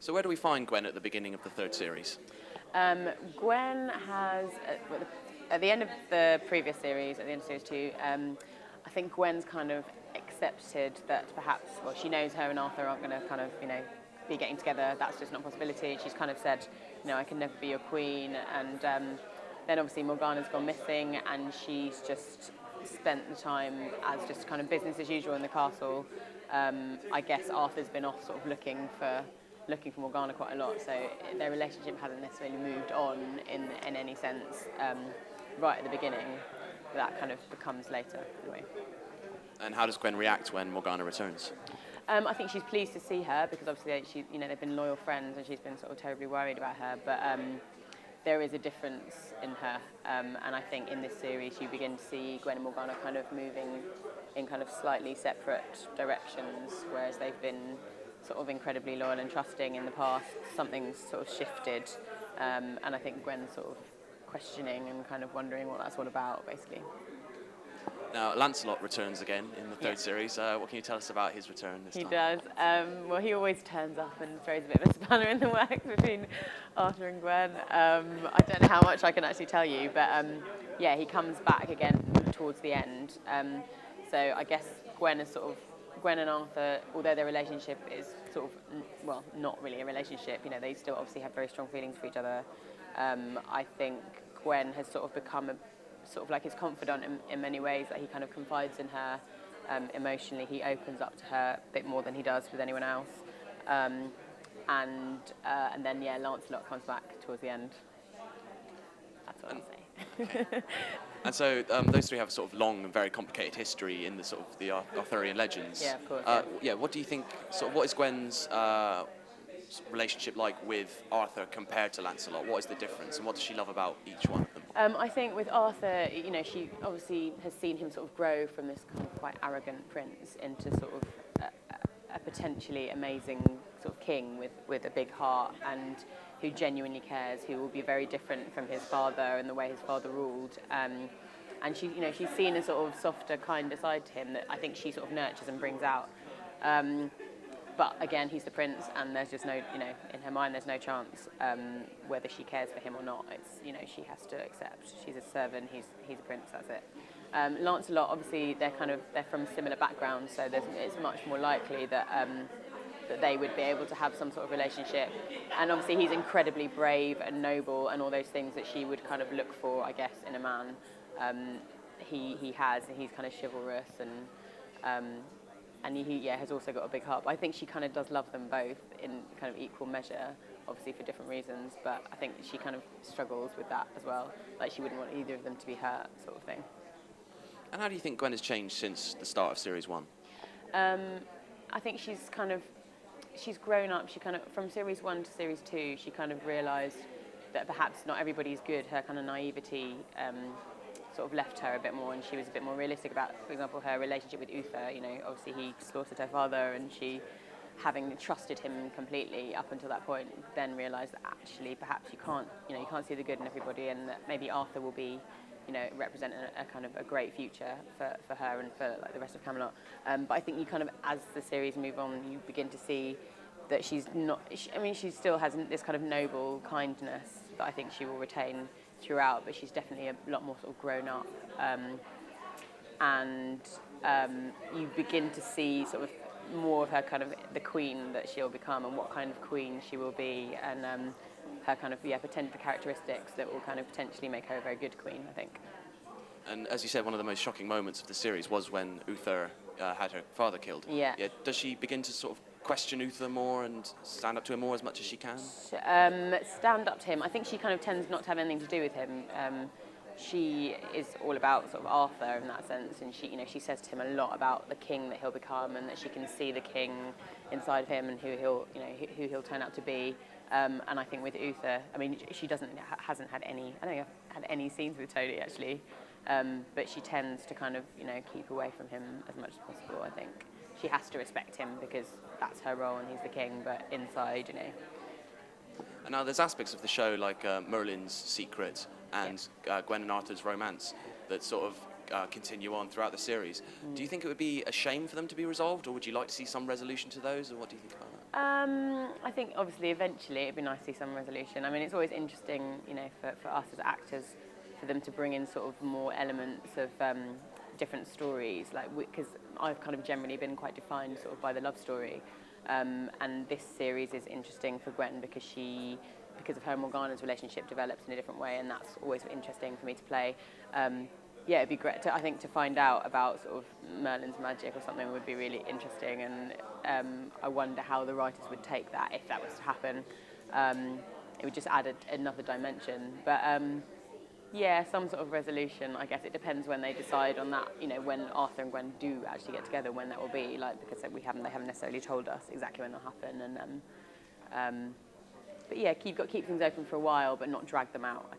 So where do we find Gwen at the beginning of the third series? Gwen has, at the end of the previous series, at the end of series 2, I think Gwen's kind of accepted that perhaps, well, she knows her and Arthur aren't going to kind of, be getting together. That's just not a possibility. She's kind of said, I can never be your queen. And then obviously Morgana's gone missing, and she's just spent the time as just kind of business as usual in the castle. I guess Arthur's been off sort of looking for Morgana quite a lot, so their relationship hasn't necessarily moved on in any sense right at the beginning. That kind of becomes later, anyway. And how does Gwen react when Morgana returns? I think she's pleased to see her because obviously they've been loyal friends, and she's been sort of terribly worried about her. But there is a difference in her, and I think in this series you begin to see Gwen and Morgana kind of moving in kind of slightly separate directions, whereas they've been sort of incredibly loyal and trusting in the past. Something's sort of shifted, and I think Gwen's sort of questioning and kind of wondering what that's all about, basically. Now, Lancelot returns again in the third series. What can you tell us about his return this time? He does. Well, he always turns up and throws a bit of a spanner in the works between Arthur and Gwen. I don't know how much I can actually tell you, but he comes back again towards the end. So I guess Gwen and Arthur, although their relationship is sort of, not really a relationship, they still obviously have very strong feelings for each other. I think Gwen has sort of become sort of like his confidant in many ways, that he kind of confides in her emotionally. He opens up to her a bit more than he does with anyone else. And then, Lancelot comes back towards the end. That's what I'll say. Okay. And so those three have a sort of long and very complicated history in the sort of the Arthurian legends. Yeah, of course. What do you think, what is Gwen's relationship like with Arthur compared to Lancelot? What is the difference, and what does she love about each one of them? I think with Arthur, she obviously has seen him sort of grow from this kind of quite arrogant prince into sort of a potentially amazing sort of king with a big heart, and who genuinely cares, who will be very different from his father and the way his father ruled. And she's seen a sort of softer, kinder side to him that I think she sort of nurtures and brings out. But again, he's the prince, and there's just no, in her mind, there's no chance whether she cares for him or not. It's, she has to accept. She's a servant. He's a prince. That's it. Lancelot, obviously, they're from similar backgrounds, so it's much more likely that that they would be able to have some sort of relationship. And obviously, he's incredibly brave and noble, and all those things that she would kind of look for, I guess, in a man. He has, and he's kind of chivalrous and he has also got a big heart. But I think she kind of does love them both in kind of equal measure, obviously for different reasons, but I think she kind of struggles with that as well. Like, she wouldn't want either of them to be hurt, sort of thing. And how do you think Gwen has changed since the start of Series 1? I think she's grown up. She kind of, from Series 1 to Series 2, she kind of realised that perhaps not everybody's good. Her kind of naivety sort of left her a bit more, and she was a bit more realistic about, for example, her relationship with Uther. Obviously he slaughtered her father, and she, having trusted him completely up until that point, then realised that actually perhaps you can't see the good in everybody, and that maybe Arthur will be, represent a kind of a great future for her and for like the rest of Camelot. But I think you kind of, as the series move on, you begin to see that she's not. She still has this kind of noble kindness that I think she will retain throughout, but she's definitely a lot more sort of grown up, and you begin to see sort of more of her kind of the queen that she'll become, and what kind of queen she will be, and her kind of potential characteristics that will kind of potentially make her a very good queen, I think. And as you said, one of the most shocking moments of the series was when Uther had her father killed. Yeah. Does she begin to sort of question Uther more and stand up to him more as much as she can? Stand up to him. I think she kind of tends not to have anything to do with him. She is all about sort of Arthur in that sense, and she says to him a lot about the king that he'll become, and that she can see the king inside of him and who he'll turn out to be. And I think with Uther, she hasn't had any. I don't think I've had any scenes with Tony actually, but she tends to kind of keep away from him as much as possible. I think she has to respect him because that's her role and he's the king. But inside, And now there's aspects of the show like Merlin's secret and Gwen and Arthur's romance that sort of continue on throughout the series. Do you think it would be a shame for them to be resolved, or would you like to see some resolution to those, or what do you think about that? I think obviously eventually it'd be nice to see some resolution. I mean, it's always interesting, you know, for us as actors, for them to bring in sort of more elements of different stories, like because I've kind of generally been quite defined sort of by the love story, and this series is interesting for Gwen because of her and Morgana's relationship develops in a different way, and that's always interesting for me to play. Yeah, it'd be great I think to find out about sort of Merlin's magic or something would be really interesting, and I wonder how the writers would take that if that was to happen. It would just add another dimension, but yeah, some sort of resolution. I guess it depends when they decide on that. You know, when Arthur and Gwen do actually get together, when that will be. Like because they haven't necessarily told us exactly when they'll happen, and but yeah, keep things open for a while, but not drag them out. I